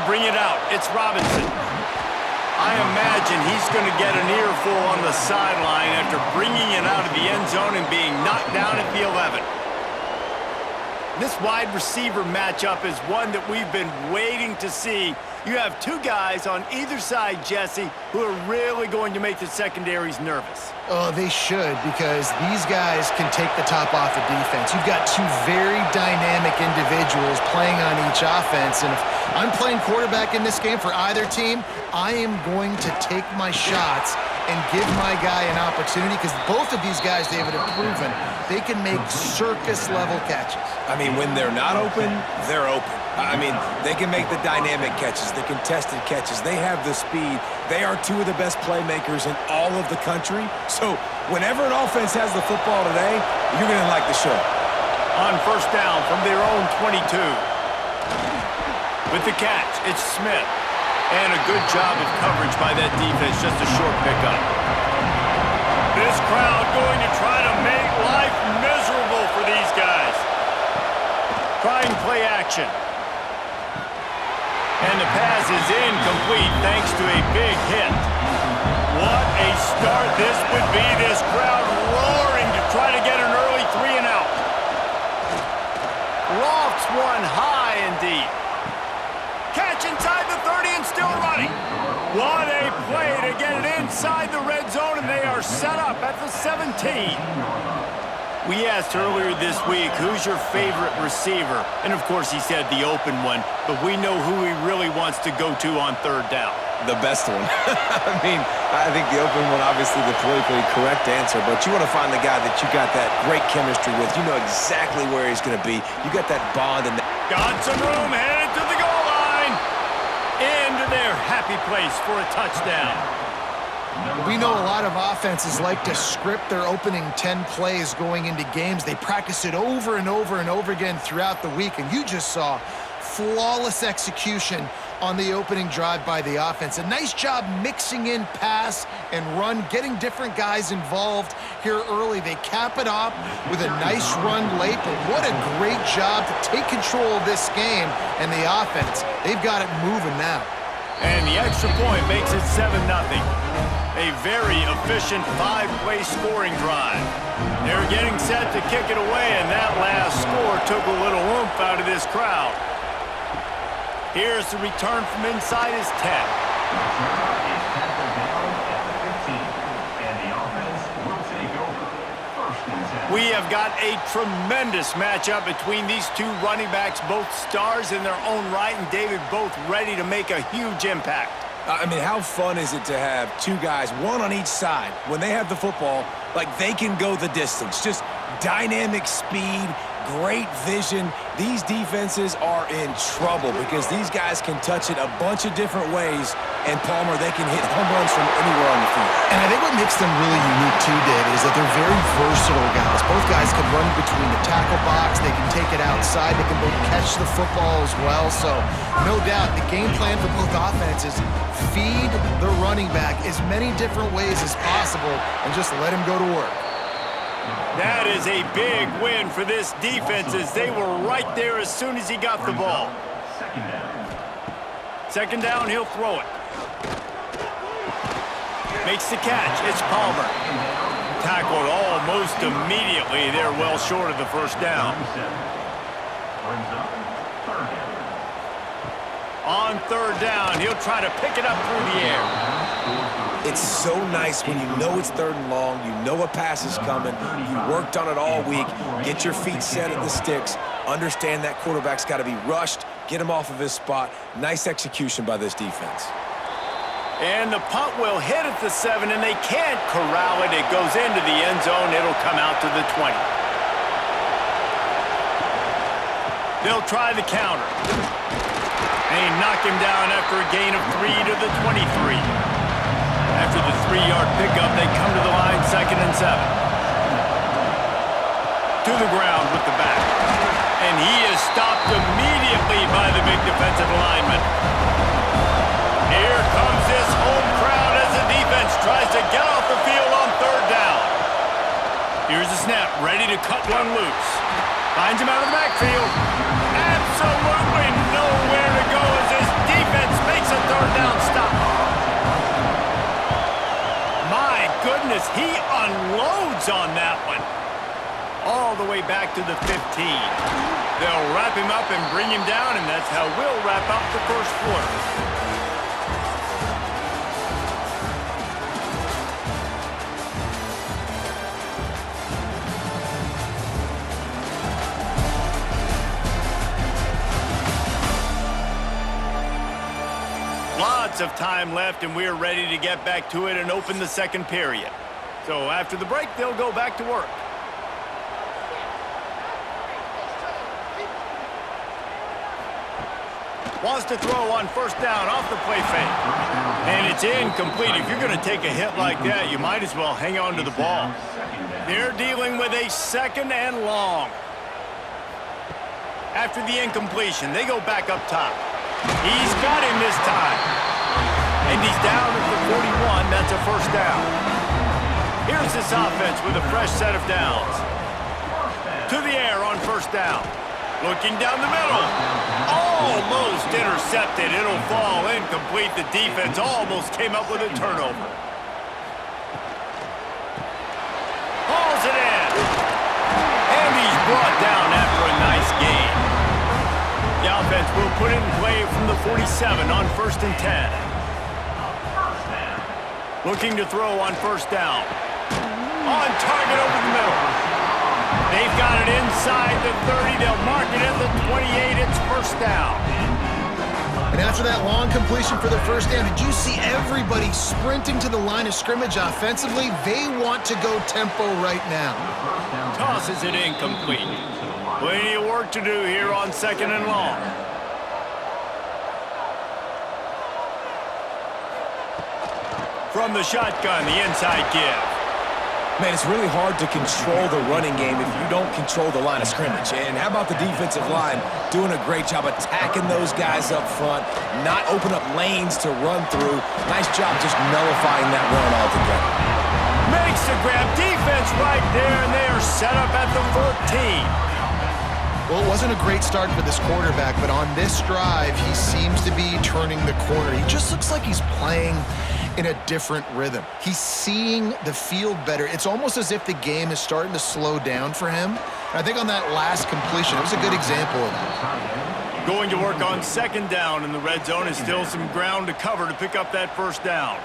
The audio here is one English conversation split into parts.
bring it out. It's Robinson. I imagine he's going to get an earful on the sideline after bringing it out of the end zone and being knocked down at the 11. This wide receiver matchup is one that we've been waiting to see. You have two guys on either side, Jesse, who are really going to make the secondaries nervous. Oh, they should, because these guys can take the top off the defense. You've got two very dynamic individuals playing on each offense, and if I'm playing quarterback in this game for either team, I am going to take my shots and give my guy an opportunity, because both of these guys, David, have proven they can make circus-level catches. I mean, when they're not open, they're open. I mean, they can make the dynamic catches, the contested catches. They have the speed. They are two of the best playmakers in all of the country. So whenever an offense has the football today, you're going to like the show. On first down from their own 22. With the catch, it's Smith. And a good job of coverage by that defense, just a short pickup. This crowd going to try to make life miserable for these guys. Trying play action. And the pass is incomplete thanks to a big hit. What a start this would be. This crowd roaring to try to get an early 3 and out. Lofts one high and deep. Catch inside the 30 and still running. What a play to get it inside the red zone, and they are set up at the 17. We asked earlier this week, who's your favorite receiver? And of course he said the open one, but we know who he really wants to go to on third down. The best one. I mean, I think the open one, obviously the politically correct answer, but you want to find the guy that you got that great chemistry with. You know exactly where he's going to be. You got that bond. Got some room, headed to the goal line. Into their happy place for a touchdown. We know a lot of offenses like to script their opening 10 plays going into games. They practice it over and over and over again throughout the week, and you just saw flawless execution on the opening drive by the offense. A nice job mixing in pass and run, getting different guys involved here early. They cap it off with a nice run late, but what a great job to take control of this game and the offense. They've got it moving now. And the extra point makes it 7-0. A very efficient 5-play scoring drive. They're getting set to kick it away, and that last score took a little oomph out of this crowd. Here's the return from inside his 10. We have got a tremendous matchup between these two running backs, both stars in their own right, and David, both ready to make a huge impact. I mean, how fun is it to have two guys, one on each side, when they have the football, like they can go the distance. Just dynamic speed, great vision. These defenses are in trouble because these guys can touch it a bunch of different ways, and Palmer, they can hit home runs from anywhere on the field. And I think what makes them really unique too, Dave, is that they're very versatile guys. Both guys can run between the tackle box, they can take it outside, they can both catch the football as well. So no doubt the game plan for both offenses, feed the running back as many different ways as possible and just let him go to work. That is a big win for this defense as they were right there as soon as he got the ball. Second down, he'll throw it. Makes the catch. It's Palmer. Tackled almost immediately. They're well short of the first down. On third down, he'll try to pick it up through the air. It's so nice when you know it's third and long, you know a pass is coming, you worked on it all week, get your feet set at the sticks, understand that quarterback's got to be rushed, get him off of his spot. Nice execution by this defense. And the punt will hit at the 7, and they can't corral it. It goes into the end zone. It'll come out to the 20. They'll try the counter. They knock him down after a gain of 3 to the 23. After the 3-yard pickup, they come to the line, 2nd and 7. To the ground with the back. And he is stopped immediately by the big defensive lineman. Here comes this home crowd as the defense tries to get off the field on third down. Here's the snap, ready to cut one loose. Finds him out of the backfield. Absolutely nowhere to go as this defense third down stop. My goodness, he unloads on that one. All the way back to the 15. They'll wrap him up and bring him down, and that's how we'll wrap up the first quarter. Lots of time left, and we're ready to get back to it and open the second period. So after the break, they'll go back to work. Wants to throw on first down off the play fake. And it's incomplete. If you're going to take a hit like that, you might as well hang on to the ball. They're dealing with a second and long. After the incompletion, they go back up top. He's got him this time. And he's down at the 41. That's a first down. Here's this offense with a fresh set of downs. To the air on first down. Looking down the middle. Almost intercepted. It'll fall incomplete. The defense almost came up with a turnover. Hauls it in. And he's brought down after a nice gain. The offense will put it in play from the 47 on first and 10. Looking to throw on first down. On target over the middle. They've got it inside the 30. They'll mark it at the 28. It's first down. And after that long completion for the first down, did you see everybody sprinting to the line of scrimmage offensively? They want to go tempo right now. Tosses it incomplete. Plenty of work to do here on second and long. From the shotgun, the inside give. Man, it's really hard to control the running game if you don't control the line of scrimmage. And how about the defensive line doing a great job attacking those guys up front, not open up lanes to run through. Nice job just nullifying that run altogether. Makes the grab. Defense right there, and they are set up at the 14. Well, it wasn't a great start for this quarterback, but on this drive, he seems to be turning the corner. He just looks like he's playing in a different rhythm. He's seeing the field better. It's almost as if the game is starting to slow down for him. And I think on that last completion, it was a good example of that. Going to work on second down in the red zone is still some ground to cover to pick up that first down.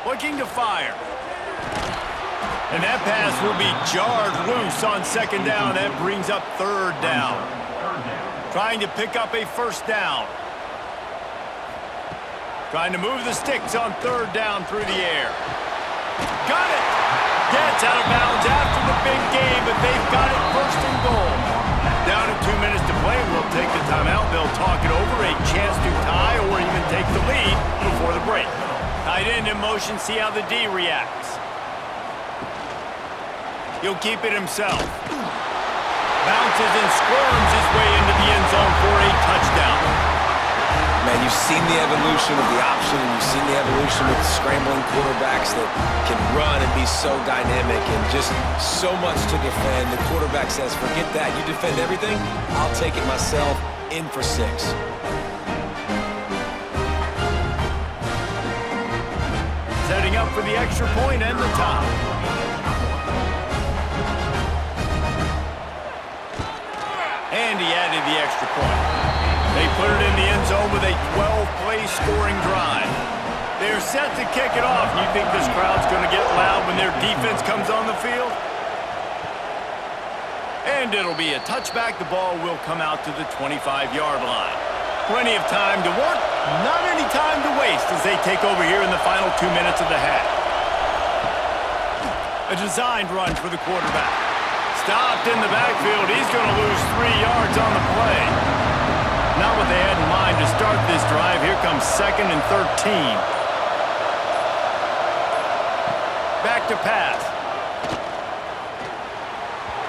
Looking to fire. And that pass will be jarred loose on second down. That brings up third down. Trying to pick up a first down. Trying to move the sticks on third down through the air. Got it! Gets out of bounds after the big game, but they've got it first and goal. Down to 2 minutes to play. We'll take the timeout. They'll talk it over. A chance to tie or even take the lead before the break. Tight end in motion. See how the D reacts. He'll keep it himself. Bounces and squirms his way into the end zone for a touchdown. Man, you've seen the evolution of the option, and you've seen the evolution with the scrambling quarterbacks that can run and be so dynamic and just so much to defend. The quarterback says, forget that. You defend everything, I'll take it myself. In for 6. Setting up for the extra point and the top. And he added the extra point. They put it in the end zone with a 12-play scoring drive. They're set to kick it off. You think this crowd's going to get loud when their defense comes on the field? And it'll be a touchback. The ball will come out to the 25-yard line. Plenty of time to work, not any time to waste as they take over here in the final 2 minutes of the half. A designed run for the quarterback. Stopped in the backfield. He's going to lose 3 yards on the play. Not what they had in mind to start this drive. Here comes second and 13. Back to pass.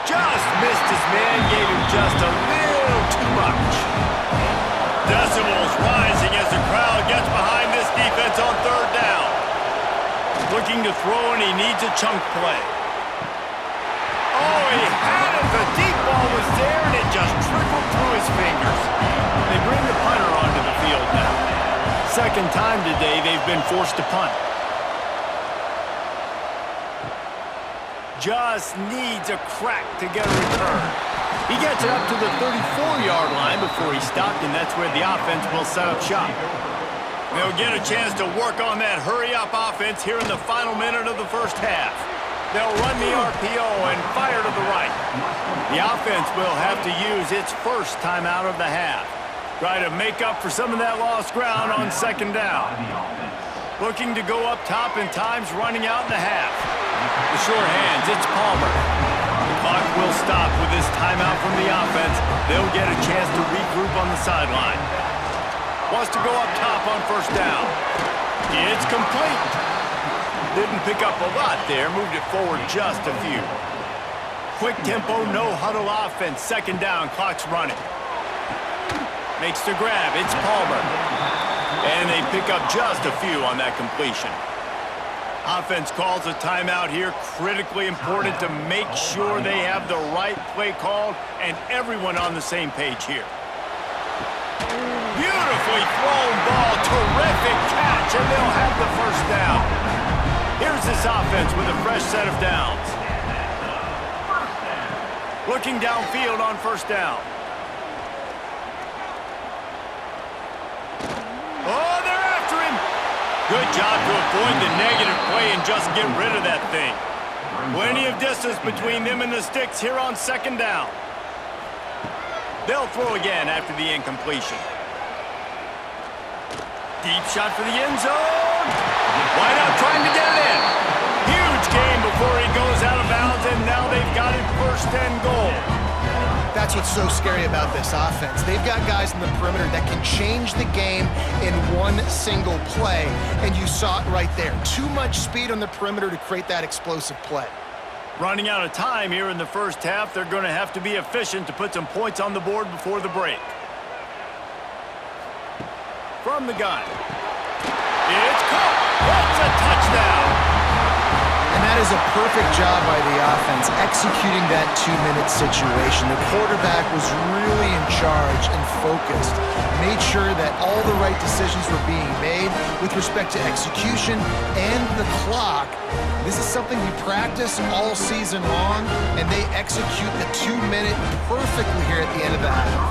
Just missed his man. Gave him just a little too much. Decibels rising as the crowd gets behind this defense on third down. Looking to throw, and he needs a chunk play. Oh, he had it. The deep ball was there, and it just trickled through his fingers. They bring the punter onto the field second time today they've been forced to punt. Just needs a crack to get a return. He gets it up to the 34-yard line before he stopped, and that's where the offense will set up shop. They'll get a chance to work on that hurry-up offense here in the final minute of the first half. They'll run the RPO and fire to the right. The offense will have to use its first timeout of the half. Try to make up for some of that lost ground on second down. Looking to go up top, and time's running out in the half. The short hands, it's Palmer. The clock will stop with this timeout from the offense. They'll get a chance to regroup on the sideline. Wants to go up top on first down. It's complete. Didn't pick up a lot there, moved it forward just a few. Quick tempo, no huddle offense, second down, clock's running. Makes the grab, it's Palmer. And they pick up just a few on that completion. Offense calls a timeout here, critically important to make sure they have the right play called and everyone on the same page here. Beautifully thrown ball, terrific catch, and they'll have the first down. Here's this offense with a fresh set of downs. Looking downfield on first down. Oh, they're after him. Good job to avoid the negative play and just get rid of that thing. Plenty of distance between them and the sticks here on second down. They'll throw again after the incompletion. Deep shot for the end zone. Wide out trying to get it in. Huge gain before he goes out of bounds, and now they've got it first and goal. That's what's so scary about this offense. They've got guys in the perimeter that can change the game in one single play, and you saw it right there. Too much speed on the perimeter to create that explosive play. Running out of time here in the first half, they're going to have to be efficient to put some points on the board before the break. From the gun. It's caught. It's a touchdown. And that is a perfect job by the offense, executing that 2-minute situation. The quarterback was really in charge and focused, made sure that all the right decisions were being made with respect to execution and the clock. This is something we practice all season long, and they execute the 2-minute perfectly here at the end of the half.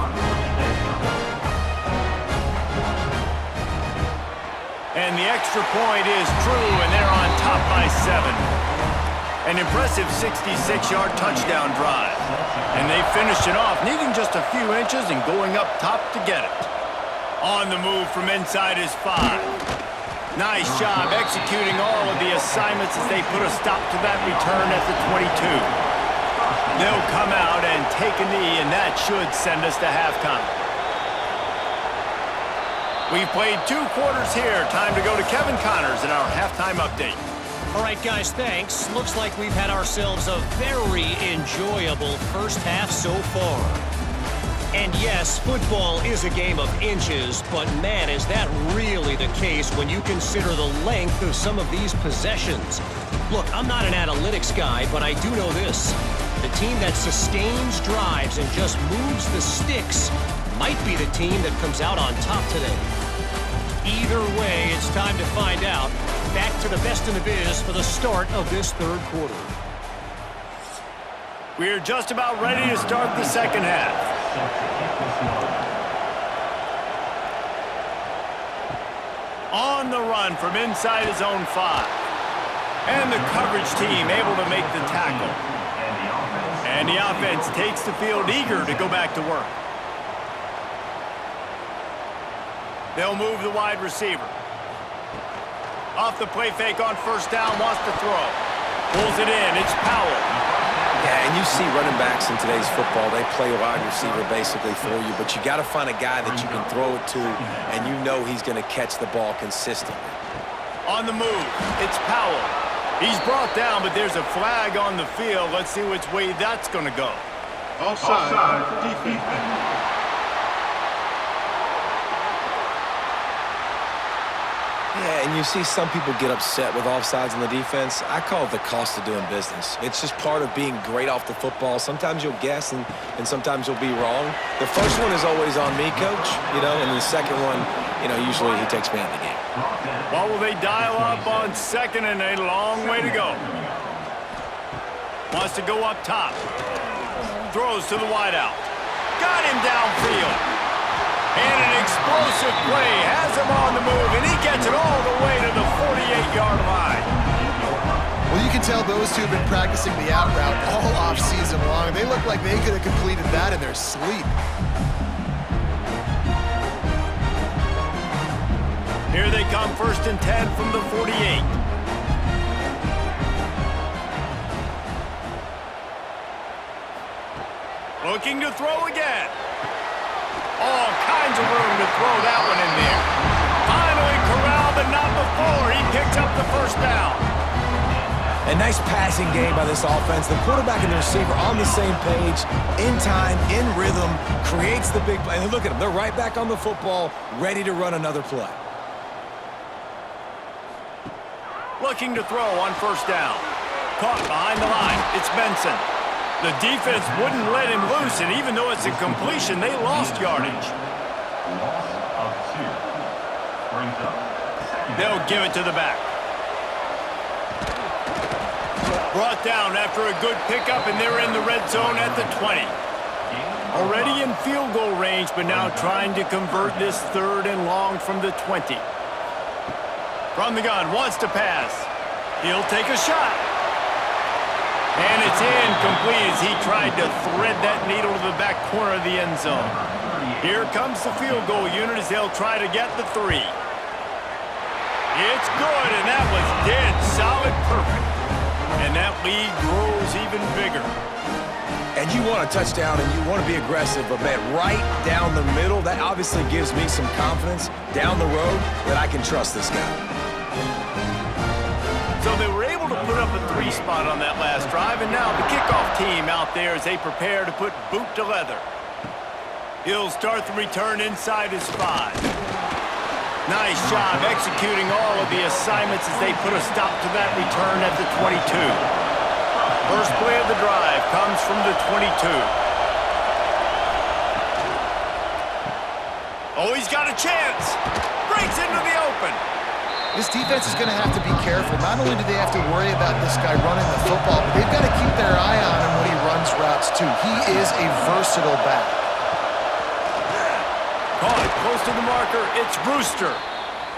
And the extra point is true, and they're on top by 7. An impressive 66-yard touchdown drive. And they finish it off, needing just a few inches and going up top to get it. On the move from inside is 5. Nice job executing all of the assignments as they put a stop to that return at the 22. They'll come out and take a knee, and that should send us to halftime. We've played 2 quarters here. Time to go to Kevin Connors in our halftime update. All right, guys, thanks. Looks like we've had ourselves a very enjoyable first half so far. And yes, football is a game of inches, but man, is that really the case when you consider the length of some of these possessions. Look, I'm not an analytics guy, but I do know this. The team that sustains drives and just moves the sticks might be the team that comes out on top today. Either way, it's time to find out. Back to the best in the biz for the start of this third quarter. We're just about ready to start the second half. On the run from inside his own 5. And the coverage team able to make the tackle. And the offense takes the field eager to go back to work. They'll move the wide receiver. Off the play fake on first down, wants to throw. Pulls it in, it's Powell. Yeah, and you see running backs in today's football, they play wide receiver basically for you, but you got to find a guy that you can throw it to, and you know he's going to catch the ball consistently. On the move, it's Powell. He's brought down, but there's a flag on the field. Let's see which way that's going to go. Offside, defense. Yeah, And you see some people get upset with offsides in the defense. I call it the cost of doing business. It's just part of being great off the football. Sometimes you'll guess and sometimes you'll be wrong. The first one is always on me, Coach, and the second one, usually he takes me out of the game. Well, will they dial up on second and a long way to go? Wants to go up top. Throws to the wideout. Got him downfield. And an explosive play has him on the move, and he gets it all the way to the 48-yard line. Well, you can tell those two have been practicing the out route all off-season long. They look like they could have completed that in their sleep. Here they come, 1st and 10 from the 48. Looking to throw again. All kinds of room to throw that one in there. Finally corralled, but not before. He picks up the first down. A nice passing game by this offense. The quarterback and the receiver on the same page, in time, in rhythm, creates the big play. And look at them. They're right back on the football, ready to run another play. Looking to throw on 1st down. Caught behind the line. It's Benson. The defense wouldn't let him loose, and even though it's a completion, they lost yardage. They'll give it to the back. Brought down after a good pickup, and they're in the red zone at the 20. Already in field goal range, but now trying to convert this 3rd and long from the 20. From the gun, wants to pass. He'll take a shot. And it's incomplete as he tried to thread that needle to the back corner of the end zone. Here comes the field goal unit as they'll try to get the 3. It's good, and that was dead solid perfect. And that lead grows even bigger. And you want a touchdown and you want to be aggressive, but man, right down the middle, that obviously gives me some confidence down the road that I can trust this guy. So they were able to put up a 3 spot on that last drive, and now the kickoff team out there as they prepare to put boot to leather. He'll start the return inside his 5. Nice job executing all of the assignments as they put a stop to that return at the 22. First play of the drive comes from the 22. Oh, he's got a chance. Breaks into the open. This defense is going to have to be careful. Not only do they have to worry about this guy running the football, but they've got to keep their eye on him when he runs routes, too. He is a versatile back. Caught close to the marker. It's Brewster.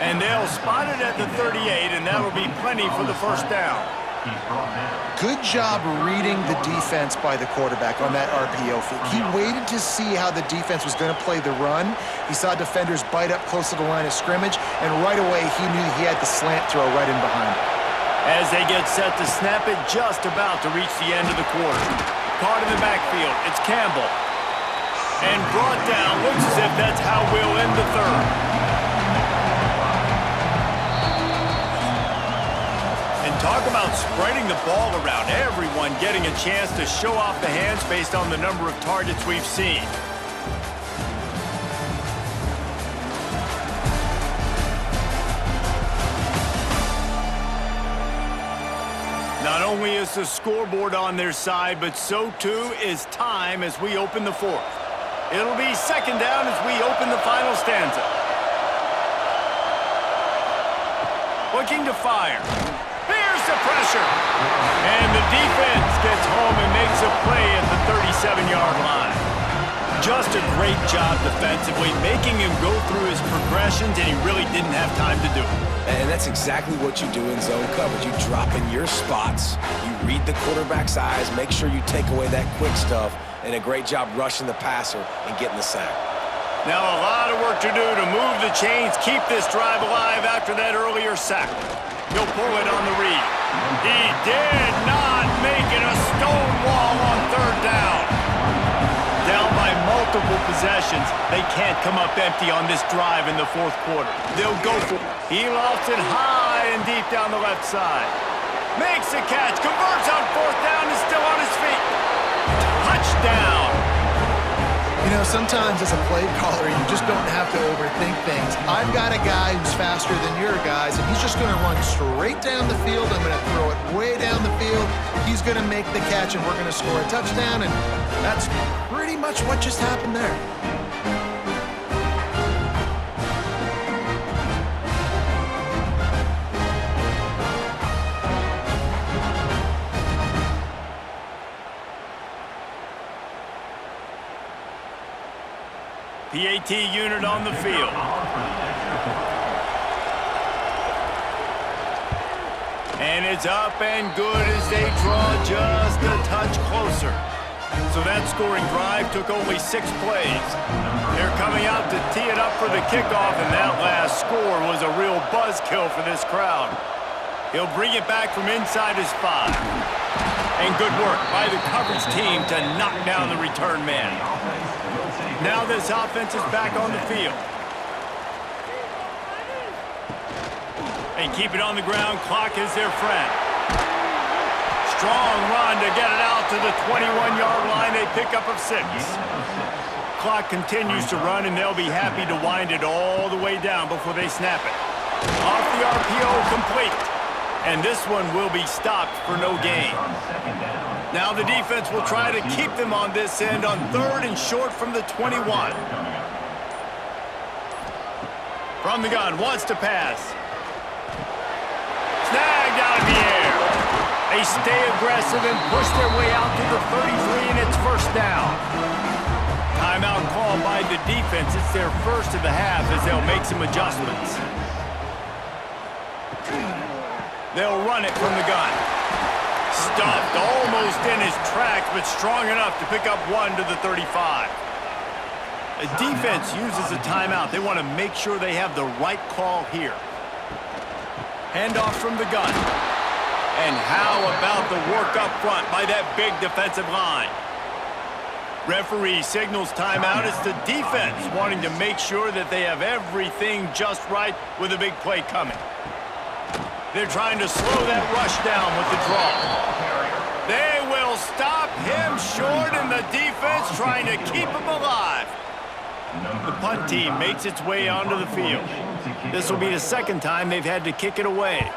And they'll spot it at the 38, and that'll be plenty for the 1st down. Good job reading the defense by the quarterback on that RPO feed. He waited to see how the defense was going to play the run. He saw defenders bite up close to the line of scrimmage, and right away he knew he had the slant throw right in behind him. As they get set to snap it, just about to reach the end of the quarter. Caught in the backfield, it's Campbell. And brought down, looks as if that's how we'll end the 3rd. Talk about spreading the ball around. Everyone getting a chance to show off the hands based on the number of targets we've seen. Not only is the scoreboard on their side, but so too is time as we open the 4th. It'll be 2nd down as we open the final stanza. Looking to fire. The pressure. And the defense gets home and makes a play at the 37-yard line. Just a great job defensively, making him go through his progressions, and he really didn't have time to do it. And that's exactly what you do in zone coverage. You drop in your spots, you read the quarterback's eyes, make sure you take away that quick stuff, and a great job rushing the passer and getting the sack. Now a lot of work to do to move the chains, keep this drive alive after that earlier sack. He'll pull it on the read. He did not make it a stone wall on 3rd down. Down by multiple possessions, they can't come up empty on this drive in the 4th quarter. They'll go for it. He lofts it high and deep down the left side. Makes the catch, converts on 4th down, is still on his feet. Touchdown. You know, sometimes as a play caller, you just don't have to overthink things. I've got a guy who's faster than your guys, and he's just going to run straight down the field. I'm going to throw it way down the field. He's going to make the catch, and we're going to score a touchdown, and that's pretty much what just happened there. PAT unit on the field. And it's up and good as they draw just a touch closer. So that scoring drive took only 6 plays. They're coming out to tee it up for the kickoff, and that last score was a real buzzkill for this crowd. He'll bring it back from inside his 5. And good work by the coverage team to knock down the return man. Now this offense is back on the field. And keep it on the ground. Clock is their friend. Strong run to get it out to the 21-yard line. They pick up of 6. Clock continues to run, and they'll be happy to wind it all the way down before they snap it. Off the RPO, complete. And this one will be stopped for no gain. Now the defense will try to keep them on this end on 3rd and short from the 21. From the gun, wants to pass. Snagged out of the air. They stay aggressive and push their way out to the 33, and it's first down. Timeout called by the defense. It's their first of the half as they'll make some adjustments. They'll run it from the gun. Stuffed almost in his tracks, but strong enough to pick up 1 to the 35. The defense uses a timeout. They want to make sure they have the right call here. Handoff from the gun. And how about the work up front by that big defensive line? Referee signals timeout. It's the defense wanting to make sure that they have everything just right with a big play coming. They're trying to slow that rush down with the draw. They will stop him short, and the defense trying to keep him alive. The punt team makes its way onto the field. This will be the second time they've had to kick it away.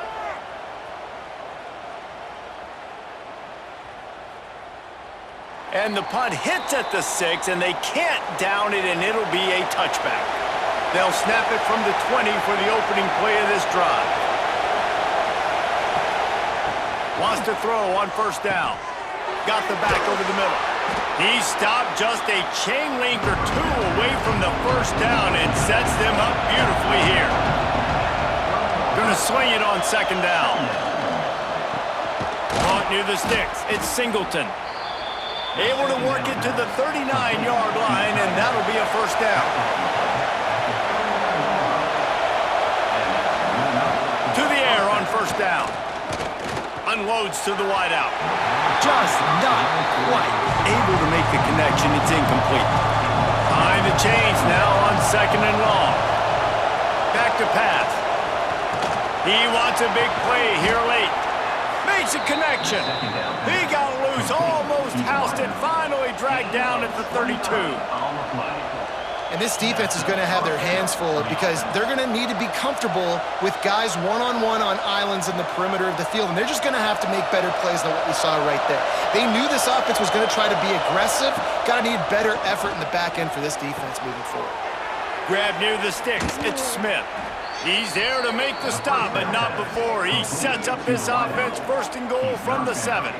And the punt hits at the 6, and they can't down it, and it'll be a touchback. They'll snap it from the 20 for the opening play of this drive. Wants to throw on first down. Got the back over the middle. He stopped just a chain link or 2 away from the first down and sets them up beautifully here. Gonna swing it on second down. Caught near the sticks. It's Singleton. Able to work it to the 39-yard line, and that'll be a first down. To the air on first down. Unloads to the wideout. Just not quite able to make the connection. It's incomplete. Behind the chains now on second and long. Back to pass. He wants a big play here late. Makes a connection. He got loose, almost housed it, finally dragged down at the 32. And this defense is going to have their hands full because they're going to need to be comfortable with guys one-on-one on islands in the perimeter of the field, and they're just going to have to make better plays than what we saw right there. They knew this offense was going to try to be aggressive. Got to need better effort in the back end for this defense moving forward. Grab near the sticks. It's Smith. He's there to make the stop, but not before. He sets up this offense first and goal from the 7.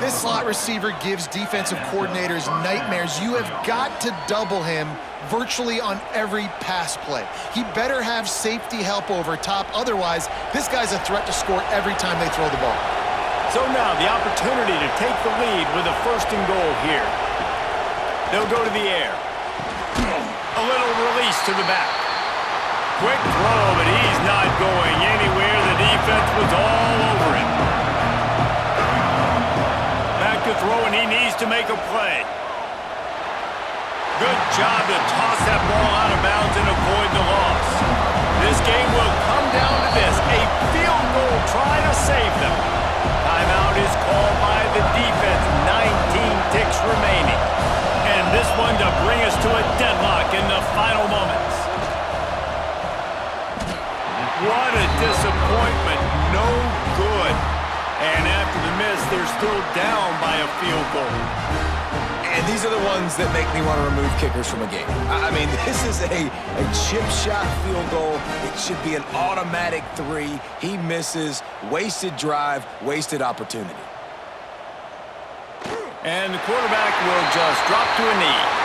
This slot receiver gives defensive coordinators nightmares. You have got to double him virtually on every pass play. He better have safety help over top. Otherwise, this guy's a threat to score every time they throw the ball. So now the opportunity to take the lead with a first and goal here. They'll go to the air. A little release to the back. Quick throw, but he's not going anywhere. The defense was all over him. Back to throw, and he needs to make a play. Good job to toss that ball out of bounds and avoid the loss. This game will come down to this, a field goal try to save them. Timeout is called by the defense, 19 ticks remaining. And this one to bring us to a deadlock in the final moments. What a disappointment. No good. And after the miss, they're still down by a field goal. And these are the ones that make me want to remove kickers from a game. I mean, this is a chip shot field goal. It should be an automatic 3. He misses. Wasted drive, wasted opportunity. And the quarterback will just drop to a knee.